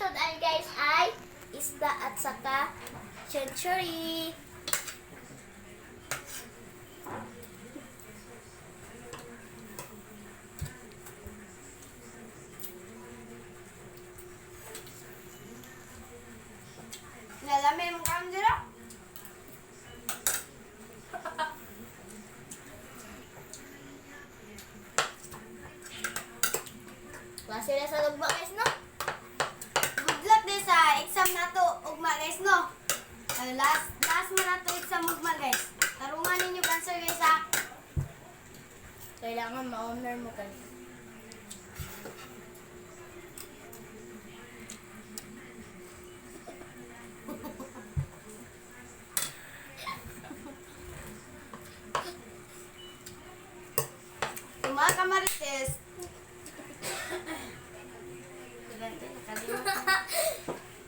susunod guys ay isda at saka chenchuri. Nalamin mo kang dira? Klase na sa lugba guys, no? Good luck din sa exam na to, ugma guys, no? Last mo na to exam ugma guys. Tarungan ninyo cancer guys ha. Kailangan ma-honor mo guys. Mga kamarites. Nakalimutan